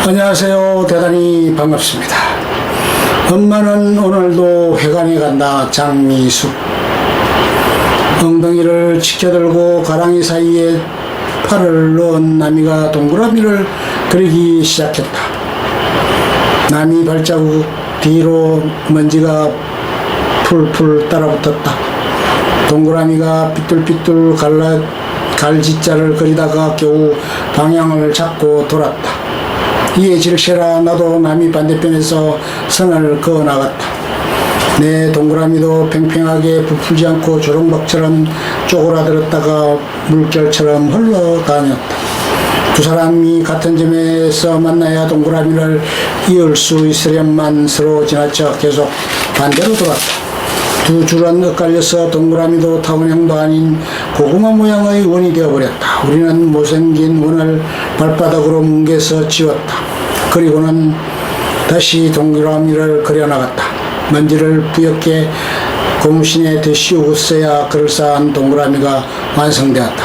안녕하세요. 대단히 반갑습니다. 엄마는 오늘도 회관에 간다. 장미숙. 엉덩이를 치켜들고 가랑이 사이에 팔을 넣은 나미가 동그라미를 그리기 시작했다. 나미 발자국 뒤로 먼지가 풀풀 따라붙었다. 동그라미가 삐뚤삐뚤 갈짓자를 그리다가 겨우 방향을 잡고 돌았다. 이에 질세라 나도 나미 반대편에서 선을 그어 나갔다. 내 동그라미도 팽팽하게 부풀지 않고 조롱박처럼 쪼그라들었다가 물결처럼 흘러다녔다. 두 사람이 같은 점에서 만나야 동그라미를 이을 수 있으련만 서로 지나쳐 계속 반대로 돌았다. 두 줄은 엇갈려서 동그라미도 타원형도 아닌 고구마 모양의 원이 되어버렸다. 우리는 못생긴 원을 발바닥으로 뭉개서 지웠다. 그리고는 다시 동그라미를 그려나갔다. 먼지를 부엽게 고무신에 되씌우고서야 그럴싸한 동그라미가 완성되었다.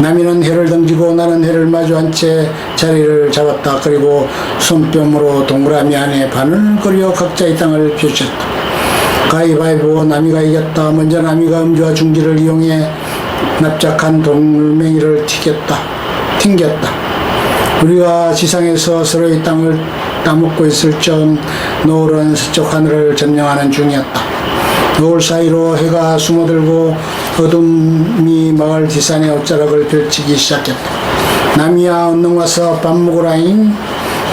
나미는 해를 던지고 나는 해를 마주한 채 자리를 잡았다. 그리고 손뼉으로 동그라미 안에 바늘을 그려 각자의 땅을 펼쳤다. 가위바위보. 나미가 이겼다. 먼저 나미가 음주와 중지를 이용해 납작한 돌멩이를 튕겼다. 우리가 지상에서 서로의 땅을 따먹고 있을 점 노을은 서쪽 하늘을 점령하는 중이었다. 노을 사이로 해가 숨어들고 어둠이 마을 뒷산의 옷자락을 펼치기 시작했다. 나미야, 얼른 와서 밥 먹으라잉.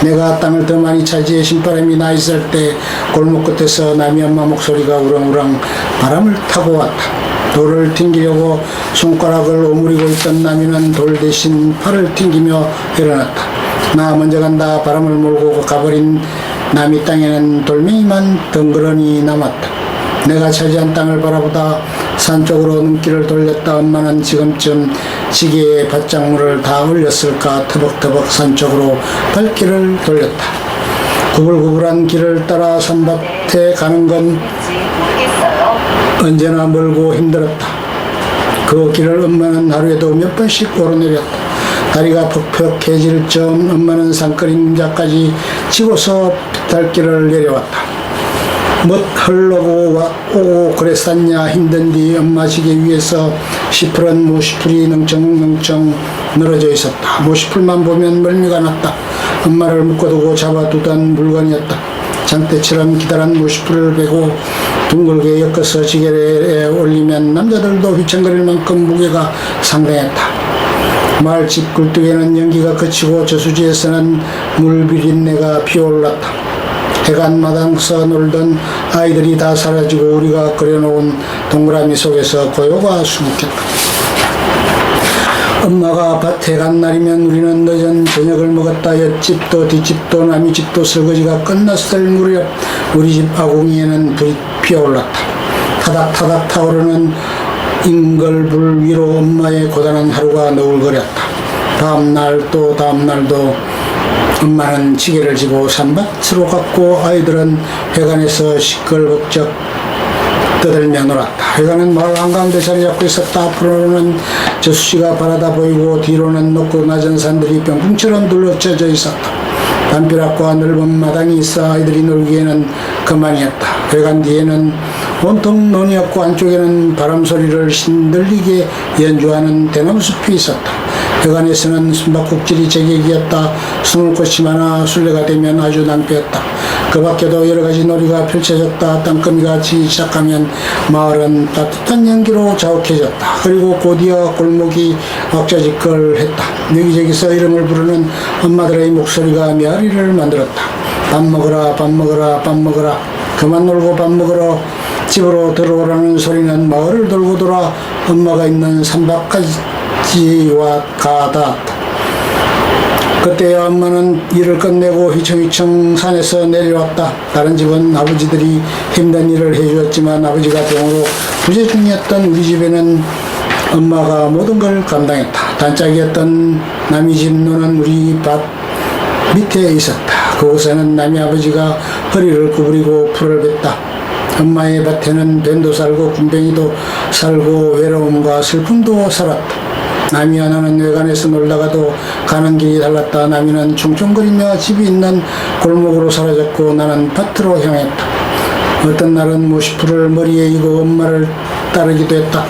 내가 땅을 더 많이 차지해 신바람이 나 있을 때 골목 끝에서 나미 엄마 목소리가 우렁우렁 바람을 타고 왔다. 돌을 튕기려고 손가락을 오므리고 있던 나미는 돌 대신 팔을 튕기며 일어났다. 나 먼저 간다. 바람을 몰고 가버린 나미 땅에는 돌멩이만 덩그러니 남았다. 내가 차지한 땅을 바라보다 산 쪽으로 눈길을 돌렸다. 엄마는 지금쯤 지게에 밭작물을 다 올렸을까 터벅터벅 산 쪽으로 발길을 돌렸다. 구불구불한 길을 따라 산밭에 가는 건 언제나 멀고 힘들었다. 그 길을 엄마는 하루에도 몇 번씩 오르내렸다. 다리가 퍽퍽해질 점 엄마는 산그림자까지 치고서 비탈길을 내려왔다. 못 흘러고 오고 그랬었냐. 힘든 뒤 엄마 지게 위에서 시퍼런 모시풀이 넝청넝청 늘어져 있었다. 모시풀만 보면 멀미가 났다. 엄마를 묶어두고 잡아두던 물건이었다. 장대처럼 기다란 모시풀을 베고 둥글게 엮어서 지게에 올리면 남자들도 휘청거릴 만큼 무게가 상당했다. 마을집 굴뚝에는 연기가 그치고 저수지에서는 물 비린내가 피어올랐다. 해관 마당서 놀던 아이들이 다 사라지고 우리가 그려놓은 동그라미 속에서 고요가 수북했다. 엄마가 밭에 간 날이면 우리는 늦은 저녁을 먹었다. 옆집도 뒷집도 남이집도 설거지가 끝났을 무렵 우리 집 아궁이에는 불이 피어올랐다. 타닥타닥 타오르는 인걸불 위로 엄마의 고단한 하루가 너울거렸다. 다음날 또 다음날도 엄마는 지게를 지고 산밭으로 갔고 아이들은 회관에서 시끌벅적 떠들며 놀았다. 회관은 마을 한가운데 자리 잡고 있었다. 앞으로는 저수지가 바라다 보이고 뒤로는 높고 낮은 산들이 병풍처럼 둘러쳐져 있었다. 담벼락과 넓은 마당이 있어 아이들이 놀기에는 그만이었다. 회관 뒤에는 온통 논이었고 안쪽에는 바람소리를 신들리게 연주하는 대나무숲이 있었다. 회관에서는 숨바꼭질이 제격이었다. 스물꽃이 많아 순례가 되면 아주 낭패였다. 그 밖에도 여러가지 놀이가 펼쳐졌다. 땅거미가 지기 시작하면 마을은 따뜻한 연기로 자욱해졌다. 그리고 곧이어 골목이 왁자지껄했다. 여기저기서 이름을 부르는 엄마들의 목소리가 메아리를 만들었다. 밥 먹어라, 밥 먹어라, 밥 먹어라. 그만 놀고 밥 먹으러 집으로 들어오라는 소리는 마을을 돌고 돌아 엄마가 있는 산밖까지 가다. 그때야 엄마는 일을 끝내고 휘청휘청 산에서 내려왔다. 다른 집은 아버지들이 힘든 일을 해주었지만 아버지가 병으로 부재 중이었던 우리 집에는 엄마가 모든 걸 감당했다. 단짝이었던 남이 집 노는 우리 밭 밑에 있었다. 그곳에는 남이 아버지가 허리를 구부리고 풀을 뱉다. 엄마의 밭에는 뱀도 살고 군뱅이도 살고 외로움과 슬픔도 살았다. 남이와 나는 외관에서 놀다가도 가는 길이 달랐다. 남이는 충충거리며 집이 있는 골목으로 사라졌고 나는 밭으로 향했다. 어떤 날은 모시풀을 머리에 이고 엄마를 따르기도 했다.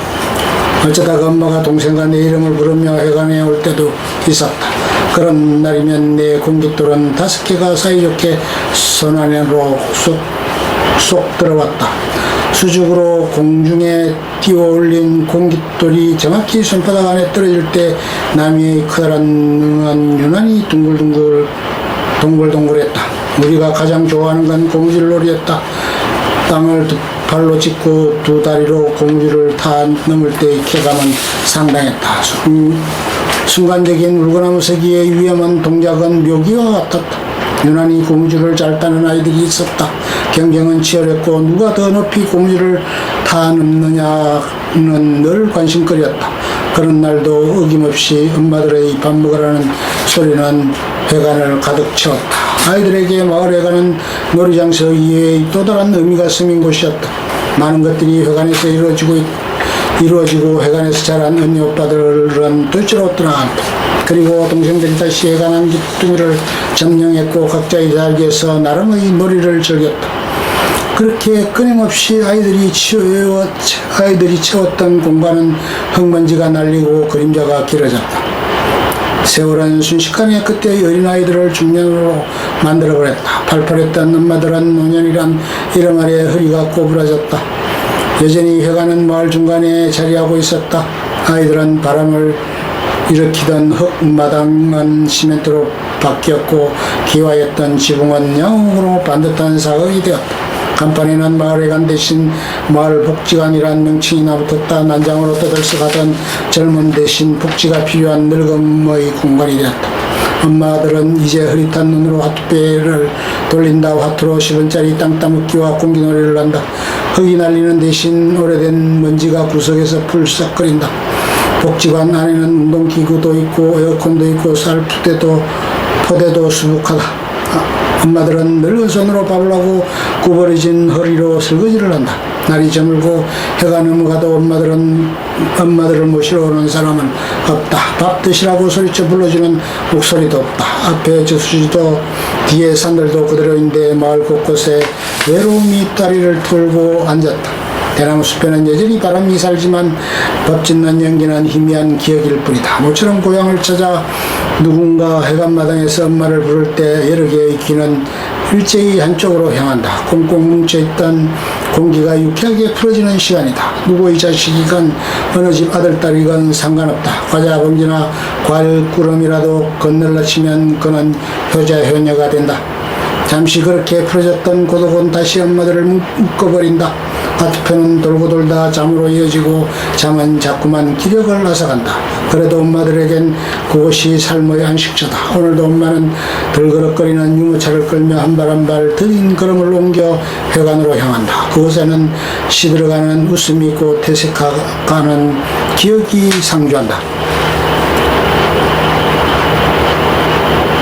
어쩌다가 엄마가 동생과 내 이름을 부르며 회관에 올 때도 있었다. 그런 날이면 내 공깃돌은 5개가 사이좋게 손 안으로 쏙 들어왔다. 수직으로 공중에 띄워올린 공깃돌이 정확히 손바닥 안에 떨어질 때 나미의 커다란 눈은 유난히 동글동글했다. 우리가 가장 좋아하는 건 고무줄놀이였다. 땅을 두 발로 짚고 두 다리로 고무줄을 타 넘을 때의 쾌감은 상당했다. 순간적인 물구나무 서기의 위험한 동작은 묘기와 같았다. 유난히 고무줄을 잘 타는 아이들이 있었다. 경쟁은 치열했고 누가 더 높이 고무줄을 타 넘느냐는 늘 관심거리였다. 그런 날도 어김없이 엄마들의 밥 먹으라는 소리는 회관을 가득 채웠다. 아이들에게 마을 회관은 놀이장소 이외의 또 다른 의미가 스민 곳이었다. 많은 것들이 회관에서 이루어지고 회관에서 자란 언니 오빠들은 둘째로 떠나간다. 그리고 동생들이 다시 회관한 기둥이를 점령했고 각자의 자리에서 나름의 놀이를 즐겼다. 그렇게 끊임없이 아이들이 채웠던 공간은 흙먼지가 날리고 그림자가 길어졌다. 세월은 순식간에 그때의 어린아이들을 중년으로 만들어버렸다. 팔팔했던 엄마들은 노년이란 이름 아래 허리가 꼬부라졌다. 여전히 회관은 마을 중간에 자리하고 있었다. 아이들은 바람을 일으키던 흙마당은 시멘트로 바뀌었고 기와였던 지붕은 양으로 반듯한 사각이 되었다. 간판에는 마을회관 대신 마을복지관이란 명칭이나 붙었다. 난장으로 떠들썩하던 젊은 대신 복지가 필요한 늙음의 공간이 되었다. 엄마들은 이제 흐릿한 눈으로 화투배를 돌린다. 화투로 10원짜리 땅 따먹기와 공기놀이를 한다. 흙이 날리는 대신 오래된 먼지가 구석에서 풀썩거린다. 복지관 안에는 운동기구도 있고 에어컨도 있고 포대도 수북하다. 엄마들은 늙은 손으로 밥을 하고 구부러진 허리로 설거지를 한다. 날이 저물고 해가 넘어가도 엄마들을 모시러 오는 사람은 없다. 밥 드시라고 소리쳐 불러주는 목소리도 없다. 앞에 저수지도 뒤에 산들도 그대로인데 마을 곳곳에 외로움이 다리를 털고 앉았다. 대나무 숲에는 여전히 바람이 살지만 법 짓는 연기는 희미한 기억일 뿐이다. 모처럼 고향을 찾아 누군가 회관마당에서 엄마를 부를 때 여러 개의 귀는 일제히 한쪽으로 향한다. 꽁꽁 뭉쳐있던 공기가 유쾌하게 풀어지는 시간이다. 누구의 자식이건 어느 집 아들딸이건 상관없다. 과자 봉지나 과일 꾸러미라도 건넬라 치면 그는 효자 효녀가 된다. 잠시 그렇게 풀어졌던 고독은 다시 엄마들을 묶어버린다. 화투표는 돌고 돌다 잠으로 이어지고 잠은 자꾸만 기력을 앗아간다. 그래도 엄마들에겐 그곳이 삶의 안식처다. 오늘도 엄마는 덜그럭거리는 유모차를 끌며 한 발 한 발 더딘 걸음을 옮겨 회관으로 향한다. 그곳에는 시들어가는 웃음이 있고 퇴색하는 기억이 상주한다.